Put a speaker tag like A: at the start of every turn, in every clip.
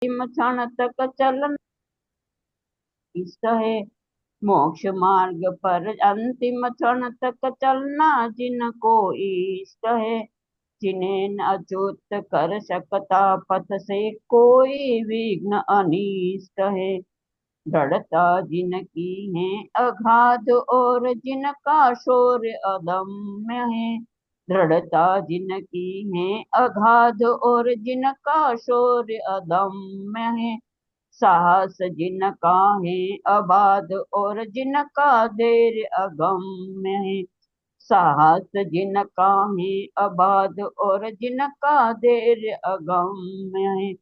A: क्षण तक चलन इष्ट है। मोक्ष मार्ग पर अंतिम क्षण तक चलना जिनको इष्ट है। जिन्हें न अच्युत कर सकता पथ से कोई विघ्न अनिष्ट है। दृढ़ता जिनकी है अगाध और जिनका शौर्य अदम्य है। दृढ़ता जिनकी है अगाध और जिनका शौर्य अदम्य है। साहस जिनका है अबाध और जिनका धैर्य अगम्य है। साहस जिनका है अबाध और जिनका धैर्य अगम्य है।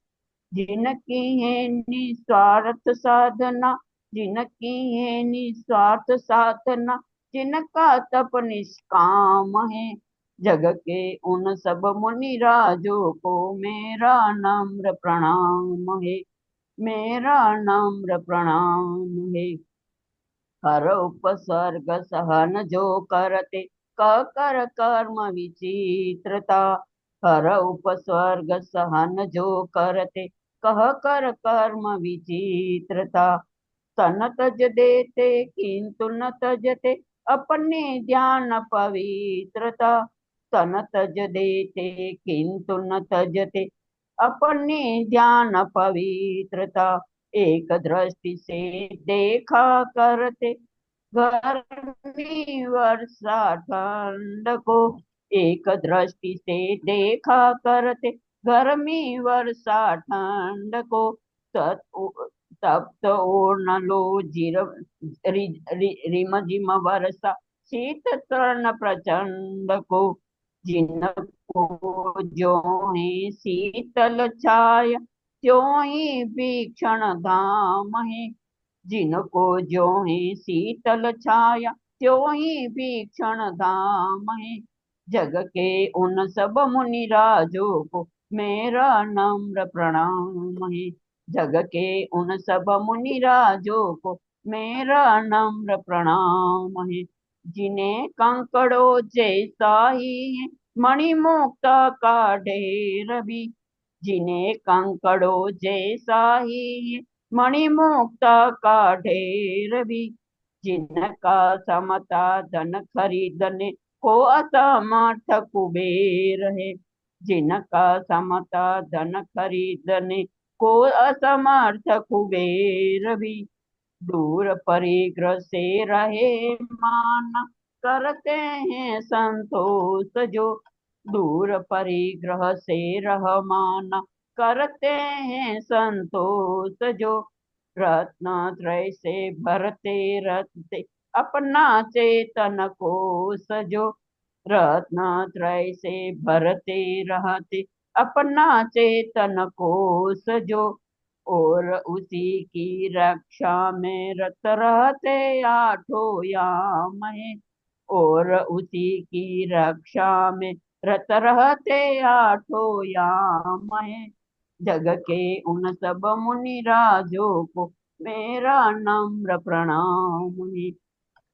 A: जिनकी है निस्वार्थ साधना जिनकी है निस्वार्थ साधना जिनका तप निष्काम है। जग के उन सब मुनि राजों को मेरा नम्र प्रणाम है। मेरा नम्र प्रणाम है। हर उपसर्ग सहन जो करते क कर कर्म विचित्रता। हर उपसर्ग सहन जो करते कह कर कर्म विचित्रता। तन तज देते किंतु न तजते अपने ध्यान पवित्रता। तन तज देते किंतु न तजते अपने ध्यान पवित्रता। एक दृष्टि से देखा करते गर्मी वर्षा ठंड को। एक दृष्टि से देखा करते गर्मी वर्षा ठंड को। तब तो ओढ़ लो रिम झिम वर्षा शीत तरण प्रचंड को। जिनको जो है शीतल छाय त्यों ही भीषण धाम है। जिनको जो है शीतल छाया त्यों ही भीषण धाम है। जग के उन सब मुनि राजों को मेरा नम्र प्रणाम है। जग के उन सब मुनि राजों को मेरा नम्र प्रणाम है। जिन्हें कंकड़ों जैसा ही है मणिमुक्ता का ढेर भी। जिन्हें कंकड़ों जैसा ही है मणिमुक्ता का ढेर भी। जिनका समता धन खरीदने को असमर्थ कुबेर है। जिनका समता धन खरीदने को असमर्थ कुबेर भी। दूर परिग्रह से रहे मान करते हैं संतोष जो। दूर परिग्रह से रह मान करते हैं संतोष जो। रत्न त्रय से भरते रखते अपना चेतन को सजो। रत्न त्रय से भरते रहते अपना चेतन को सजो। और उसी की रक्षा में रत रहते आठों याम है। और उसी की रक्षा में रत रहते आठों याम है। जग के उन सब मुनि राजों को मेरा नम्र प्रणाम है।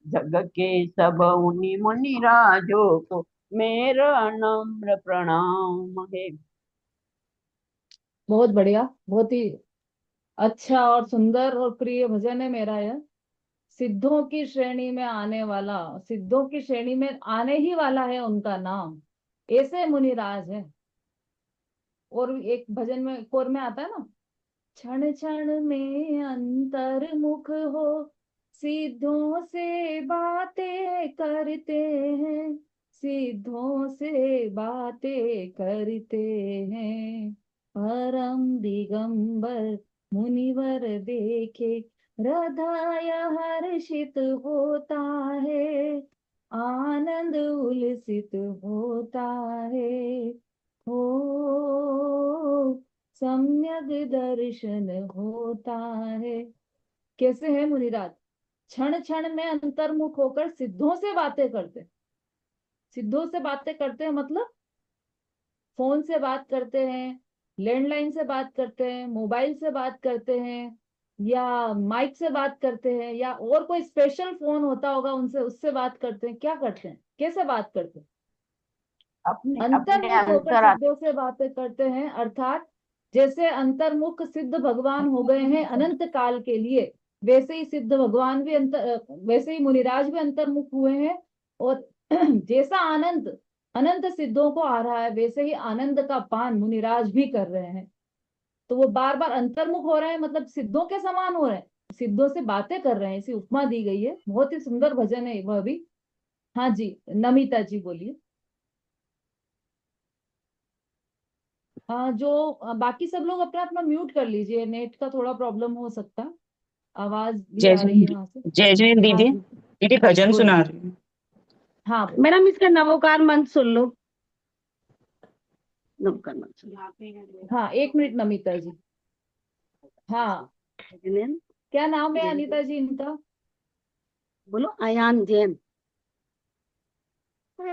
A: जग के सब उनि मुनि राजों को मेरा नम्र प्रणाम है।
B: बहुत बढ़िया, बहुत ही अच्छा और सुंदर और प्रिय भजन है मेरा यह। सिद्धों की श्रेणी में आने वाला, सिद्धों की श्रेणी में आने ही वाला है उनका नाम, ऐसे मुनिराज है। और एक भजन में, एक और में आता है ना, क्षण क्षण में अंतर्मुख हो सिद्धों से बातें करते हैं, सिद्धों से बातें करते हैं। परम दिगंबर मुनिवर देखे हृदय हर्षित होता है, आनंद उल्सित होता है। हो सम्यक दर्शन होता है। कैसे है मुनिराज? क्षण क्षण में अंतर्मुख होकर सिद्धों से बातें करते। सिद्धों से बातें करते हैं मतलब फोन से बात करते हैं, लैंडलाइन से बात करते हैं, मोबाइल से बात करते हैं, या माइक से बात करते हैं, या और कोई स्पेशल फोन होता होगा उनसे, उससे बात करते हैं। क्या करते हैं, कैसे बात करते हैं?
A: अपने अपने
B: अंतर्मुख होकर
A: अंतर
B: सिद्धों से बातें करते हैं, अर्थात जैसे अंतर्मुख सिद्ध भगवान हो गए हैं अनंत काल के लिए, वैसे ही सिद्ध भगवान भी वैसे ही मुनिराज भी अंतर्मुख हुए हैं। और जैसा आनंद अनंत सिद्धों को आ रहा है, वैसे ही आनंद का पान मुनिराज भी कर रहे हैं। तो वो बार बार अंतर्मुख हो रहे हैं, मतलब सिद्धों के समान हो रहे हैं, सिद्धों से बातें कर रहे हैं, ऐसी उपमा दी गई है। बहुत ही सुंदर भजन है वह भी। हाँ जी, नमिता जी बोलिए। बाकी सब लोग अपना अपना म्यूट कर लीजिए, नेट का थोड़ा प्रॉब्लम हो सकता है, आवाज भी आ रही
A: जैस्मिन
B: है वहां से।
A: जैस्मिन
B: हाँ
A: दीदी,
B: जी,
A: दीदी भजन
B: बोलिए।
A: सुना रही हूँ।
B: हाँ बोलिए।
C: मैडम इसका नवोकार मंत्र सुन लो। नवोकार मंत्र सुन लो।
B: हाँ, 1 मिनट नमिता जी। हाँ,
C: जैन,
B: क्या नाम है
C: जैन
B: अनीता जी इनका?
C: बोलो। अयान जैन। अरे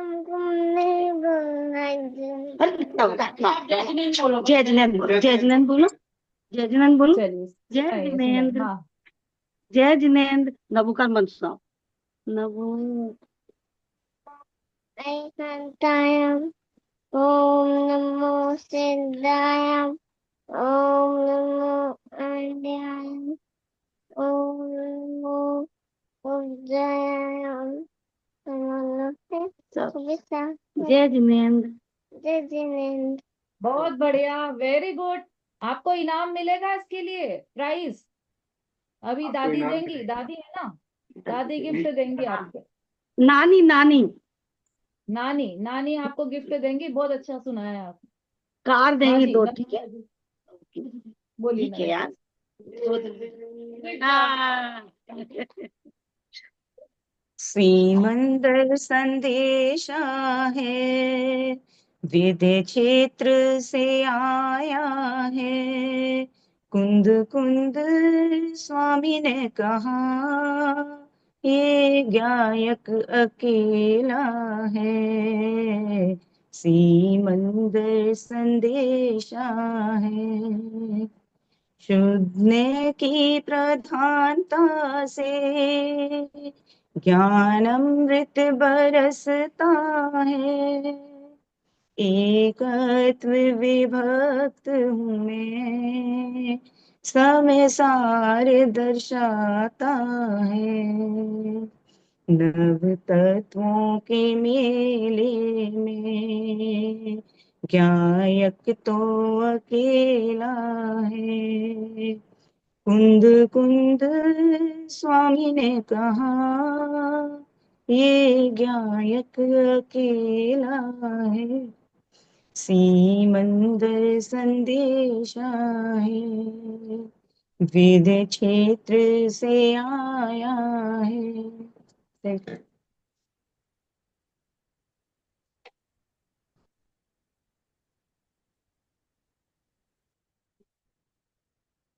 C: बोलो, जय जिनेन्द्र बोलो, जय जिनेन्द्र बोलो, जय जिनेन्द्र बोलो,
B: चलिए
C: जय
B: सुनाइए सुनाइए।
C: जिनेन्द्र,
B: हाँ,
C: जय जिनेन्द्र। नवोकार मंत्र सुनाओ। नवो ओम नमो सिद्धाय, ओम नमो आर्याय, ओम नमो उज्जयाय, जय जिनेन्द्र, जय जिनेन्द्र।
B: बहुत बढ़िया, वेरी गुड। आपको इनाम मिलेगा इसके लिए, प्राइज। अभी दादी देंगी, दादी है ना, दादी गिफ्ट देंगी आपको।
C: नानी नानी
B: नानी नानी आपको गिफ्ट देंगी। बहुत अच्छा सुनाया आप।
C: कार
B: हाँ
C: देंगे
B: जी,
C: दो, ठीक है।
B: नमिता जी बोलिए।
C: ठीक है
B: नमिता
C: यार।
B: जी।
C: हाँ।
A: सीमंदर संदेशा है, विदे क्षेत्र से आया है। कुंद कुंद स्वामी ने कहा, ये गायक अकेला है। सीमंदर संदेशा है, शुद्धने की प्रधानता से ज्ञानामृत बरसता है। एकत्व विभक्त हूँ मैं, समय सार दर्शाता है। नव तत्वों के मेले में गायक तो अकेला है। कुंद कुंद स्वामी ने कहा, ये गायक अकेला है। सीमंदर संदेशा है, विदे क्षेत्र से आया है।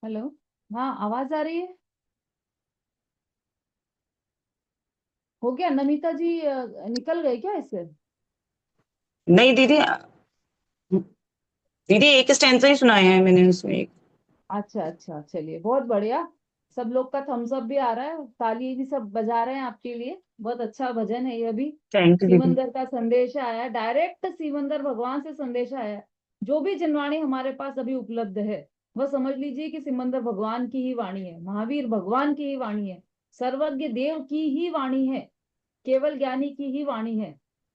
B: हेलो, हाँ आवाज आ रही है? हो गया नमिता जी, निकल गए क्या इससे?
A: नहीं दीदी, दीदी एक स्टैंजा ही सुनाया है मैंने उसमें एक।
B: अच्छा अच्छा, चलिए बहुत बढ़िया। सब लोग का थम्स अप भी आ रहा है, ताली भी सब बजा रहे हैं आपके लिए। बहुत अच्छा भजन है ये भी।
A: थैंक यू दीदी।
B: सिमंदर का संदेश आया, डायरेक्ट सिमंदर भगवान से संदेश आया है। जो भी जनवाणी हमारे पास अभी उपलब्ध है, वह समझ लीजिए कि सिमंदर भगवान की ही वाणी है, महावीर भगवान की ही वाणी है, सर्वज्ञ देव की ही वाणी है, केवल ज्ञानी की ही वाणी है।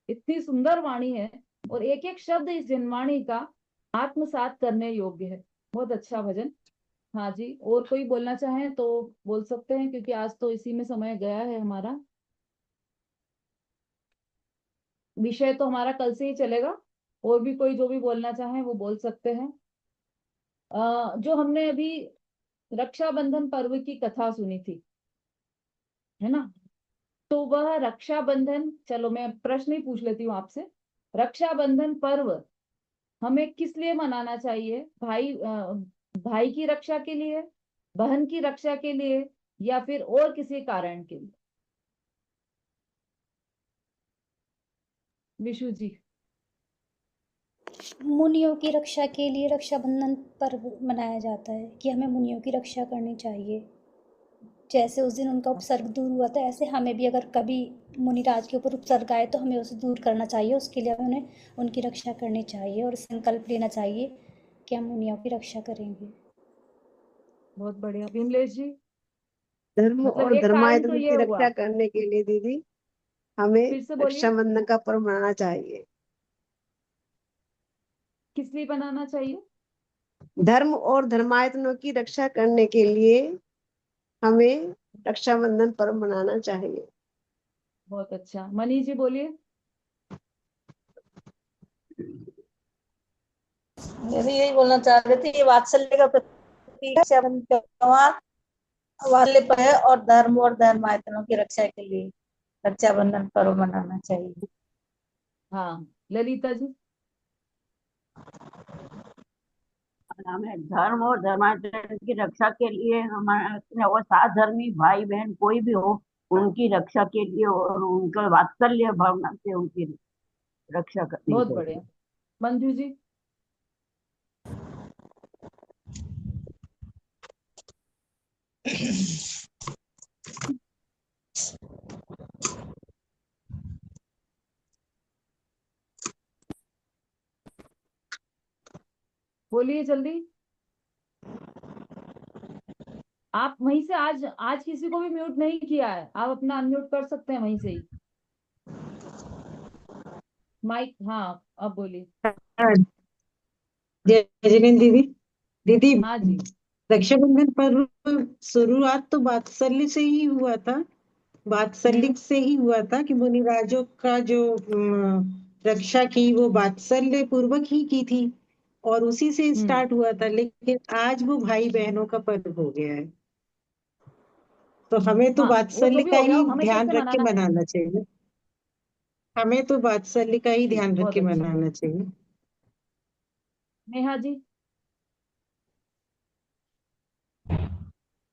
B: इतनी सुंदर वाणी है, और एक एक शब्द इस जनवाणी का आत्मसात करने योग्य है। बहुत अच्छा भजन। हाँ जी, और कोई बोलना चाहें तो बोल सकते हैं, क्योंकि आज तो इसी में समय गया है हमारा। विषय तो हमारा कल से ही चलेगा। और भी कोई जो भी बोलना चाहे वो बोल सकते हैं। जो हमने अभी रक्षाबंधन पर्व की कथा सुनी थी, है ना, तो वह रक्षाबंधन, चलो मैं प्रश्न ही पूछ लेती हूँ आपसे। रक्षाबंधन पर्व हमें किस लिए मनाना चाहिए? भाई की रक्षा के लिए, बहन की रक्षा के लिए, या फिर और किसी कारण के लिए? विशु जी।
D: मुनियों की रक्षा के लिए रक्षाबंधन पर्व मनाया जाता है कि हमें मुनियों की रक्षा करनी चाहिए। जैसे उस दिन उनका उपसर्ग दूर हुआ था, ऐसे हमें भी अगर कभी मुनिराज के ऊपर उपसर्ग आए तो हमें उसे दूर करना चाहिए। उसके लिए हमें उनकी रक्षा करनी चाहिए और संकल्प लेना चाहिए कि हम मुनियों की रक्षा करेंगे।
B: बहुत बढ़िया। विमलेश जी,
E: धर्म
B: मतलब
E: और
B: एक कारण तो
E: धर्मायतन
B: ये
E: की
B: हुआ,
E: रक्षा करने के लिए दीदी हमें
B: फिर से बोलिए,
E: रक्षाबंधन का पर्व मनाना चाहिए।
B: किस लिए बनाना चाहिए?
E: धर्म और धर्मायतनों की रक्षा करने के लिए हमें रक्षाबंधन पर्व मनाना चाहिए।
B: बहुत अच्छा। मनी जी बोलिए।
F: मैं भी यही बोलना चाह रही थी, ये वात्सल्य का प्रतीक रक्षाबंधन त्योहार वाले पर है और धर्मायतनों की रक्षा के लिए रक्षाबंधन पर्व मनाना चाहिए।
B: हाँ, ललिता जी।
A: हमें धर्म और धर्माचरण की रक्षा के लिए हमारे वो सात धर्मी भाई बहन कोई भी हो, उनकी रक्षा के लिए और उनका वात्सल्य भावना से उनकी रक्षा करनी
B: बहुत
A: चाहिए।
B: बढ़िया। मंजू जी। बोलिए जल्दी। आप वहीं से, आज आज किसी को भी म्यूट नहीं किया है, आप अपना अनम्यूट कर सकते हैं वहीं से ही। माइक, हाँ, अब बोलिए।
G: जय जिनेन्द्र दीदी। दीदी,
B: हाँ जी।
G: रक्षाबंधन पर्व शुरुआत तो वात्सल्य से ही हुआ था। वात्सल्य से ही हुआ था कि मुनिराजों का जो रक्षा की वो वात्सल्य पूर्वक ही की थी और उसी से स्टार्ट हुआ था, लेकिन आज वो भाई बहनों का पर्व हो गया है। तो हमें तो
B: हाँ, वो जो
G: वात्सल्य
B: भी
G: का
B: हो गया,
G: ही
B: हमें फिर
G: ध्यान
B: से
G: रख के
B: मनाना चाहिए।
G: मनाना चाहिए। हमें तो वात्सल्य का ही ध्यान रख
B: बहुत
G: के
B: अच्छा।
G: मनाना चाहिए।
B: नेहा जी।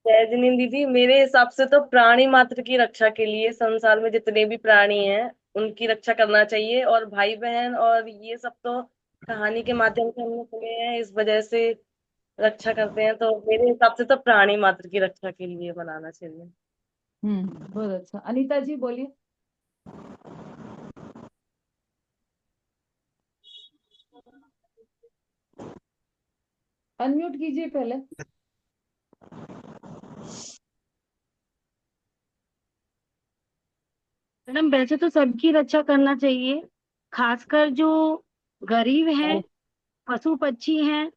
F: जय जिनेन्द्र दीदी, मेरे हिसाब से तो प्राणी मात्र की रक्षा के लिए संसार में जितने भी प्राणी हैं उनकी रक्षा करना चाहिए, और भाई बहन और ये सब तो कहानी के माध्यम से हमने सुने हैं, इस वजह से रक्षा करते हैं, तो मेरे हिसाब से तो प्राणी मात्र की रक्षा के लिए बनाना चाहिए।
B: बहुत अच्छा। अनीता जी बोलिए। अनम्यूट कीजिए पहले।
C: मैडम, वैसे तो सबकी रक्षा करना चाहिए, खासकर जो गरीब हैं, पशु पक्षी हैं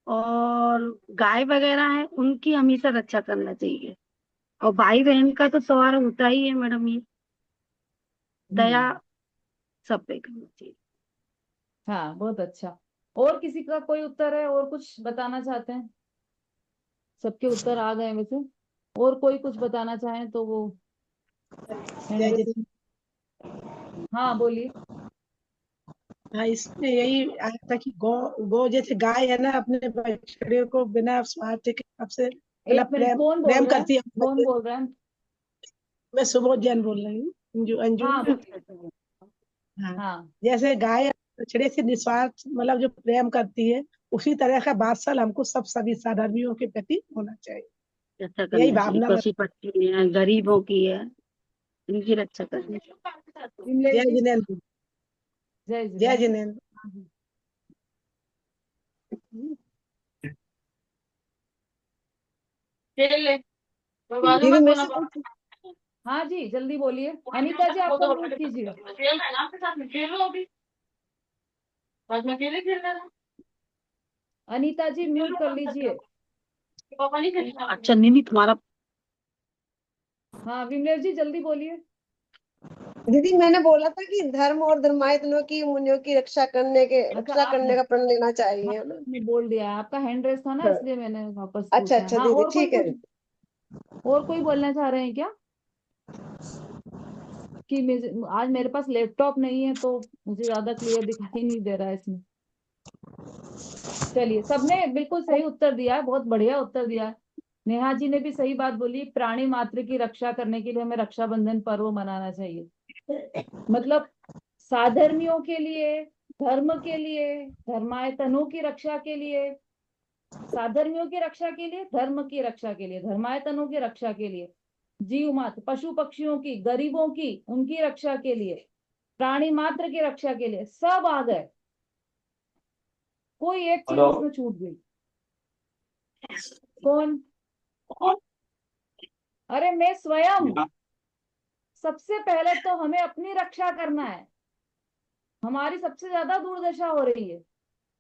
C: और गाय वगैरह हैं, उनकी हमेशा रक्षा करना चाहिए। और भाई बहन का तो त्योहार होता ही है मैडम, ये दया सब पे करना चाहिए।
B: हाँ, बहुत अच्छा। और किसी का कोई उत्तर है, और कुछ बताना चाहते हैं? सबके उत्तर आ गए वैसे। और कोई कुछ बताना चाहें तो वो हैंड
H: जय
B: रेस।
H: जिनेन्द्र।
B: हाँ, बोलिए।
H: हाँ, इसमें यही आया था कि गौ गौ जैसे गाय है ना, अपने बछड़े को बिना स्वार्थ के आपसे मतलब
B: एक मिनट,
H: प्रेम
B: कौन बोल
H: प्रेम
B: रहा है?
H: करती है।
B: कौन बोल रहा है?
H: मैं सुबोध जैन बोल रही हूँ, अंजू अंजू।
B: हाँ, बोलिए।
H: हाँ,
B: हाँ,
H: जैसे गाय बछड़े से निस्वार्थ मतलब जो प्रेम करती है, उसी तरह का वात्सल हमको सभी साधर्मियों के प्रति होना चाहिए।
C: रक्षा
H: यही
C: करना चाहिए,
H: भावना में।
C: पशु पक्षी है, गरीबों की है, इनकी रक्षा करनी चाहिए।
B: विमलेश
H: जय
B: जी।
H: जिनेन्द्र।
B: जय
H: जय
B: जिनेन्द्र।
H: जिनेन्द्र।
B: हाँ जी।
H: दीदी मुझसे कुछ
B: हाँ जी, जल्दी बोलिए। अनीता जी, आपको म्यूट कीजिए। अनीता जी, म्यूट कर लीजिए।
C: अच्छा नहीं, तुम्हारा
B: हाँ, विमलेश जी जल्दी बोलिए।
E: दीदी मैंने बोला था कि धर्म और धर्मायतनों की मुनियों की
B: अच्छा,
E: रक्षा करने
B: आपने,
E: का प्रण लेना
B: हाँ,
E: चाहिए, है ना?
B: आपने बोल दिया है। आपका हैंड रेस था ना,
E: हाँ।
B: इसलिए मैंने वापस
E: अच्छा
B: पूछा है।
E: अच्छा
B: हाँ,
E: दीदी,
B: और कोई
E: ठीक है
B: कुछ,
E: दीदी।
B: और कोई बोलना चाह रहे हैं क्या? कि आज मेरे पास लैपटॉप नहीं है तो मुझे ज्यादा क्लियर दिखाई नहीं दे रहा है इसमें। चलिए, सबने बिल्कुल सही उत्तर दिया है, बहुत बढ़िया उत्तर दिया है। नेहा जी ने भी सही बात बोली, प्राणी मात्र की रक्षा करने के लिए हमें रक्षाबंधन पर्व मनाना चाहिए। मतलब साधर्मियों के लिए, धर्म के लिए, धर्मायतनों की रक्षा के लिए, साधर्मियों की रक्षा के लिए, धर्म की रक्षा के लिए, धर्मायतनों की रक्षा के लिए, जीव मात्र पशु पक्षियों की, गरीबों की, उनकी रक्षा के लिए, प्राणी मात्र की रक्षा के लिए, सब आ गए। कोई एक चीज उसमें छूट गई। कौन? अरे मैं स्वयं। सबसे पहले तो हमें अपनी रक्षा करना है। हमारी सबसे ज्यादा दुर्दशा हो रही है।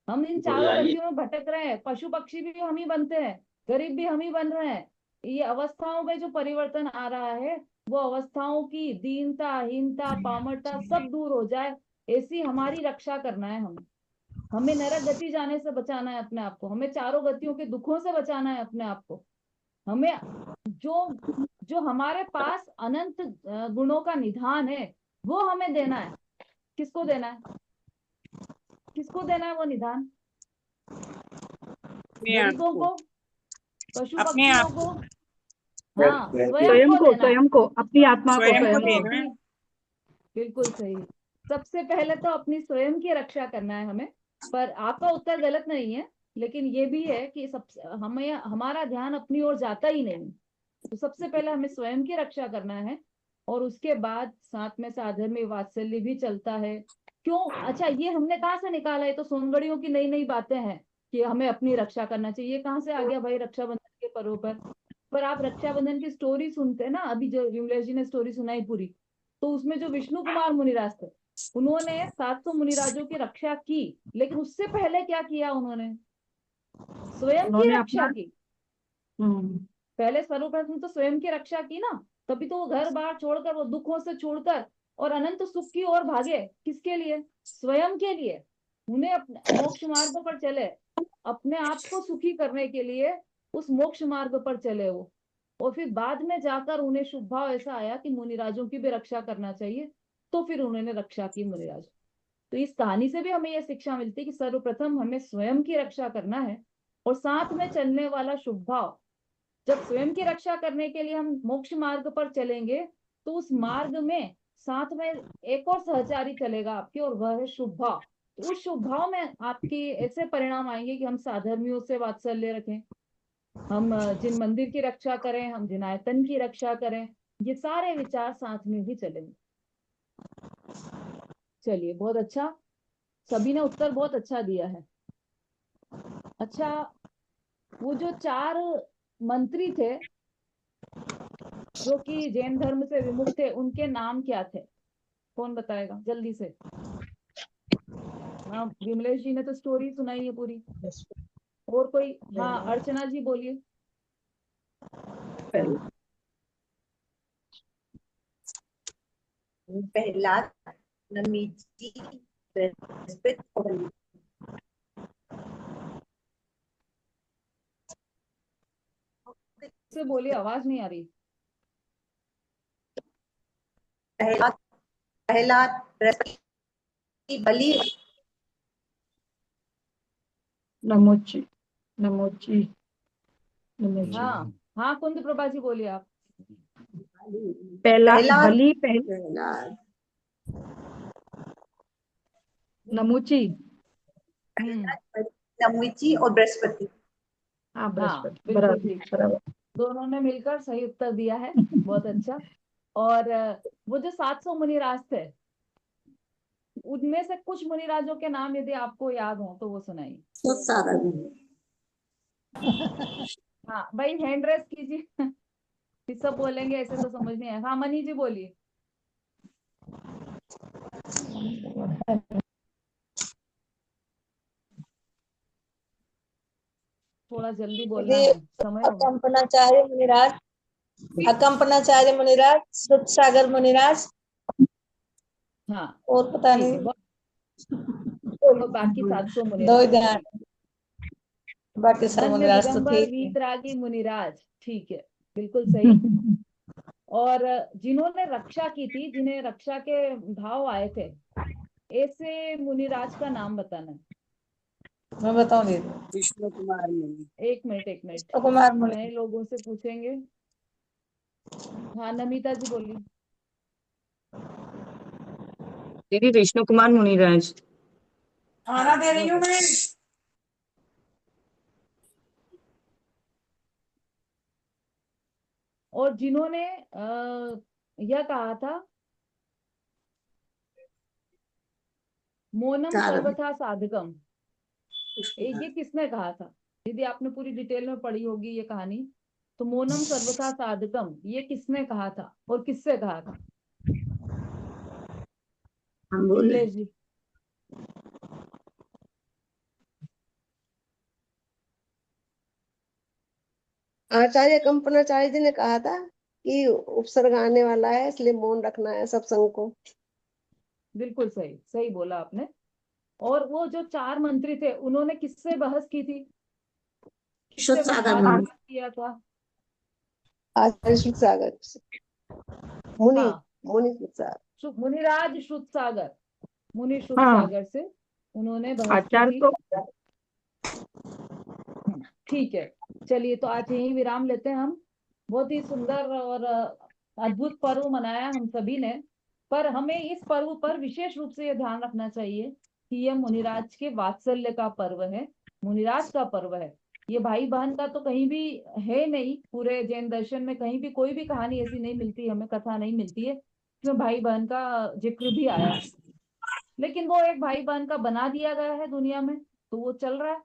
B: हम इन चारों गतियों में भटक रहे हैं। पशु पक्षी भी हम ही बनते हैं, गरीब भी हम ही बन रहे हैं। ये अवस्थाओं में जो परिवर्तन आ रहा है, वो अवस्थाओं की दीनता, हीनता, पामरता सब दूर हो जाए, ऐसी हमारी रक्षा करना है हमें। हमें नरक गति जाने से बचाना है अपने आप को। हमें चारों गतियों के दुखों से बचाना है अपने आप को। हमें जो जो हमारे पास अनंत गुणों का निधान है, वो हमें देना है। किसको देना है? किसको देना है वो निधान? गरीबों को, पशु
I: अपने
B: पक्षियों
I: आप
B: को? हाँ, स्वयं
C: स्वयं
B: को
C: को,
B: देना है।
C: स्वयं को, अपनी आत्मा को
I: स्वयं को
C: स्वयं को।
I: देना है।
B: बिल्कुल सही। सबसे पहले तो अपनी स्वयं की रक्षा करना है हमें। पर आपका उत्तर गलत नहीं है, लेकिन ये भी है कि हमें हमारा ध्यान अपनी ओर जाता ही नहीं। तो सबसे पहले हमें स्वयं की रक्षा करना है, और उसके बाद साथ में साधर्म्य वात्सल्य भी चलता है। क्यों? अच्छा, ये हमने कहाँ से निकाला? है तो सोनगढ़ियों की नई नई बातें हैं कि हमें अपनी रक्षा करना चाहिए। कहाँ से आ गया भाई रक्षाबंधन के पर्व पर आप रक्षाबंधन की स्टोरी सुनते हैं ना, अभी जो विमलेश जी ने स्टोरी सुनाई पूरी, तो उसमें जो विष्णु कुमार मुनिराज थे, उन्होंने 700 मुनिराजों की रक्षा की। लेकिन उससे पहले क्या किया उन्होंने? स्वयं की
C: उन्होंने
B: रक्षा
C: अपना
B: की।
C: हम्म
B: पहले सर्वप्रथम तो स्वयं की रक्षा की ना, तभी तो वो घर बार छोड़कर, वो दुखों से छोड़कर और अनंत सुख की ओर भागे। किसके लिए? स्वयं के लिए। उन्हें अपने मोक्ष मार्ग पर चले, अपने आप को सुखी करने के लिए उस मोक्ष मार्ग पर चले वो। और फिर बाद में जाकर उन्हें शुभ भाव ऐसा आया कि मुनिराजों की भी रक्षा करना चाहिए, तो फिर उन्होंने रक्षा की मुनिराज। तो इस कहानी से भी हमें यह शिक्षा मिलती है कि सर्वप्रथम हमें स्वयं की रक्षा करना है, और साथ में चलने वाला शुभ भाव। जब स्वयं की रक्षा करने के लिए हम मोक्ष मार्ग पर चलेंगे, तो उस मार्ग में साथ में एक और सहचारी चलेगा आपके, और वह है शुभ भाव। तो उस शुभ भाव में आपके ऐसे परिणाम आएंगे कि हम साधर्मियों से वात्सल्य रखें, हम जिन मंदिर की रक्षा करें, हम जिन आयतन की रक्षा करें, ये सारे विचार साथ में ही चलेंगे। चलिए, बहुत अच्छा। सभी ने उत्तर बहुत अच्छा दिया है। अच्छा, वो जो 4 मंत्री थे जो कि जैन धर्म से विमुख थे, उनके नाम क्या थे? कौन बताएगा जल्दी से? हाँ, विमलेश जी ने तो स्टोरी सुनाई है पूरी। और कोई? हाँ, अर्चना जी बोलिए।
J: प्रहलाद, नमिति, बृहस्पति और बलि।
B: से बोलिए, आवाज नहीं आ रही।
J: प्रहलाद, प्रहलाद, बृहस्पति, बलि।
C: नमोची, नमोची, नमोची।
B: हाँ हाँ, कुंद प्रभा जी बोलिए आप।
C: पहला
J: प्रहलाद,
C: बलि,
J: प्रहलाद,
C: नमोची।
J: नमिति और बृहस्पति।
C: हाँ,
B: हाँ,
C: बृहस्पति,
B: बिल्कुल
C: बराबर
B: ठीक।
C: बराबर।
B: दोनों ने मिलकर सही उत्तर दिया है। बहुत अच्छा। और वो जो 700 मुनिराज थे, उनमें से कुछ मुनिराजों के नाम यदि आपको याद हो तो वो सुनाइए।
J: बहुत सारा भी।
B: हाँ भाई, हैंड रेस कीजिए। फिर सब बोलेंगे ऐसे तो समझ नहीं आया। हाँ, मनी जी बोलिए। थोड़ा जल्दी बोलना
J: ये
B: है, समय हो गया।
J: अकंपनाचार्य मुनिराज, अकंपनाचार्य मुनिराज, सागर मुनिराज,
B: हाँ,
J: और पता
B: ठीक
J: नहीं।
B: है। और बाकी 700
J: दो ही
B: मुनिराज।
J: ध्यान, बाकी सब
B: धन्य
J: मुनिराज तो
B: दिगंबर
J: ठीक है।
B: वीतरागी मुनिराज। ठीक है, बिल्कुल सही। और जिन्होंने रक्षा की थी, जिन्हें रक्षा के भाव आए थे, ऐसे मुनिराज का नाम बताना है।
J: मैं बताऊंगी।
F: विष्णु कुमार मुनि।
B: एक मिनट, एक मिनट,
J: विष्णु कुमार मुनि,
B: नए लोगों से पूछेंगे। हाँ, नमिता जी बोलिए।
I: दीदी विष्णु कुमार मुनिराज।
F: खाना दे रही हूँ
B: बहुत
F: मैं।
B: और जिन्होंने यह कहा था, मौनम
J: सारा।
B: सर्वथा साधकम, ये किसने कहा था? यदि आपने पूरी डिटेल में पढ़ी होगी ये कहानी, तो मोनम सर्वथा साधकम ये किसने कहा था और किससे कहा था?
J: हम बोले
B: नीलेश जी।
E: आचार्य कंपनाचार्य जी ने कहा था कि उपसर्ग आने वाला है, इसलिए मौन रखना है सत्संग को।
B: बिल्कुल सही, सही बोला आपने। और वो जो 4 मंत्री थे उन्होंने किससे बहस की थी, किससे
J: शुद्ध सागर
B: विवाद किया था?
E: आचार्य शुद्ध सागर से। मुनि
B: हाँ,
E: मुनि शुद्ध सागर।
B: मुनिराज शुद्ध सागर, मुनि शुद्ध
A: हाँ।
B: सागर से उन्होंने बहस की
A: आचार्य
B: थी।
A: तो
B: ठीक है, चलिए तो आज यही विराम लेते हैं हम। बहुत ही सुंदर और अद्भुत पर्व मनाया हम सभी ने, पर हमें इस पर्व पर विशेष रूप से यह ध्यान रखना चाहिए कि यह मुनिराज के वात्सल्य का पर्व है, मुनिराज का पर्व है। ये भाई बहन का तो कहीं भी है नहीं, पूरे जैन दर्शन में कहीं भी कोई भी कहानी ऐसी नहीं मिलती, हमें कथा नहीं मिलती है इसमें भाई बहन का जिक्र भी आया है। लेकिन वो एक भाई बहन का बना दिया गया है दुनिया में, तो वो चल रहा है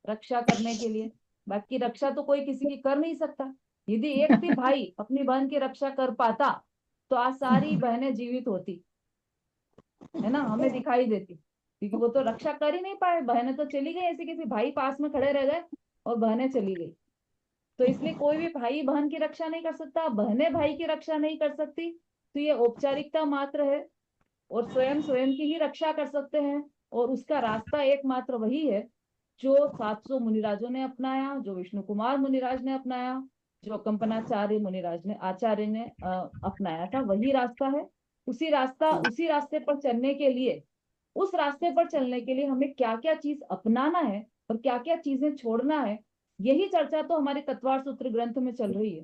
B: रक्षा करने के लिए। बाकी रक्षा तो कोई किसी की कर नहीं सकता। यदि एक भी भाई अपनी बहन की रक्षा कर पाता तो आज सारी बहनें जीवित होती, है ना, हमें दिखाई देती, क्योंकि वो तो रक्षा कर ही नहीं पाए, बहनें तो चली गई, ऐसे किसी भाई पास में खड़े रह गए और बहनें चली गई। तो इसलिए कोई भी भाई बहन की रक्षा नहीं कर सकता, बहनें भाई की रक्षा नहीं कर सकती, तो ये औपचारिकता मात्र है और स्वयं स्वयं की ही रक्षा कर सकते हैं। और उसका रास्ता एकमात्र वही है जो 700 मुनिराजों ने अपनाया, जो विष्णु कुमार मुनिराज ने अपनाया, जो कंपनाचार्य मुनिराज ने आचार्य ने अपनाया था, वही रास्ता है। उसी रास्ते पर चलने के लिए, उस रास्ते पर चलने के लिए हमें क्या क्या चीज अपनाना है और क्या क्या चीजें छोड़ना है, यही चर्चा तो हमारे तत्वार सूत्र ग्रंथ में चल रही है।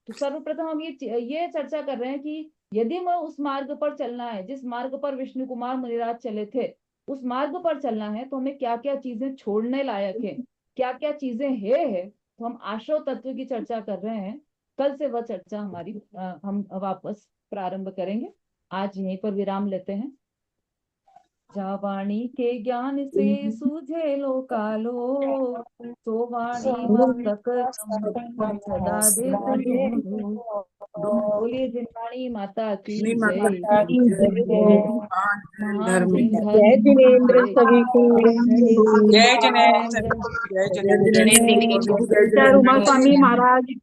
B: तो सर्वप्रथम हम ये चर्चा कर रहे हैं कि यदि मैं उस मार्ग पर चलना है जिस मार्ग पर विष्णु कुमार मुनिराज चले थे, उस मार्ग पर चलना है तो हमें क्या क्या चीजें छोड़ने लायक है, क्या क्या चीजें है। तो हम आश्रव तत्व की चर्चा कर रहे हैं। कल से वह चर्चा हमारी हम वापस प्रारंभ करेंगे। आज यहीं पर विराम लेते हैं। जा वाणी के ज्ञान से सूझे लोकालो, सो वाणी मस्तक सदा दे संजोरो। बोलिए जिनवाणी माता की जय। महान जिन
I: जय
B: धर्म
I: जिनेन्द्र
B: जय।
I: सभी को।
E: जय
I: जय जिनेन्द्र। जय जिनेन्द्र।
B: जय
I: जय
B: उमा स्वामी
I: महाराज।